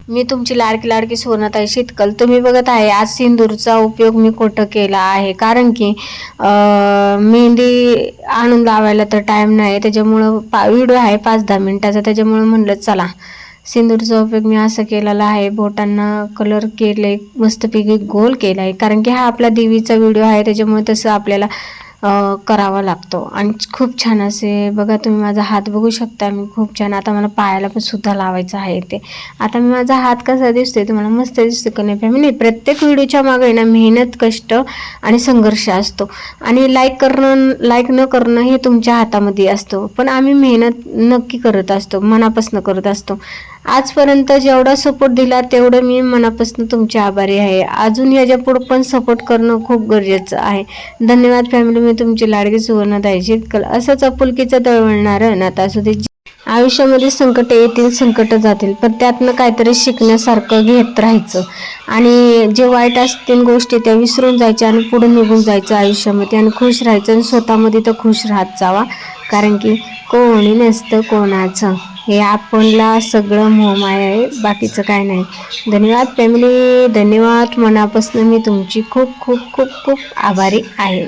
मी तुमची लाडकी लाडकी सुवर्णाताई शेतकल. तुम्ही बघत आहे आज सिंदूरचा उपयोग मी कुठं केला आहे, कारण की मेहंदी आणून लावायला तर टाईम नाही, त्याच्यामुळं व्हिडिओ आहे 5-10 मिनिटाचा, त्याच्यामुळं म्हणलं चला सिंदूरचा उपयोग मी असं केलेला आहे. बोटांना कलर केले, मस्तपैकी गोल केला आहे, कारण की हा आपला देवीचा व्हिडिओ आहे, त्याच्यामुळे तसं आपल्याला करावा लागतो. आणि खूप छान असे बघा, तुम्ही माझा हात बघू शकता, मी खूप छान. आता मला पायाला पण सुद्धा लावायचं आहे ते. आता मी माझा हात कसा दिसतोय तुम्हाला, मस्त दिसतो का नाही फॅमिली? प्रत्येक व्हिडिओच्या मागे ना मेहनत, कष्ट आणि संघर्ष असतो. आणि लाईक न करणं हे तुमच्या हातामध्ये असतं, पण आम्ही मेहनत नक्की करत असतो, मनापासून करत असतो. आजपर्यंत जेवढा सपोर्ट दिला तेवढं मी मनापासून तुमचे आभारी आहे. अजून याच्या पुढे पण सपोर्ट करणं खूप गरजेचं आहे. धन्यवाद फॅमिली. मी तुमची लाडकी सुवर्णाताई शेतकल. असंच आपुलकीचं दळवळणारं नातं असू दे. आयुष्यामध्ये संकट येतील, संकट जातील, पण त्यातनं काहीतरी शिकण्यासारखं घेत राहायचं. आणि जे वाईट असतील गोष्टी त्या विसरून जायच्या आणि पुढे निघून जायचं आयुष्यामध्ये, आणि खुश राहायचं. आणि स्वतःमध्ये तर खुश राहत जावा, कारण की कोणी नसतं कोणाचं, हे आपणला सगळं मोहमाया आहे, बाकीचं काय नाही. धन्यवाद फॅमिली, धन्यवाद. मनापासून मी तुमची खूप खूप खूप खूप आभारी आहे.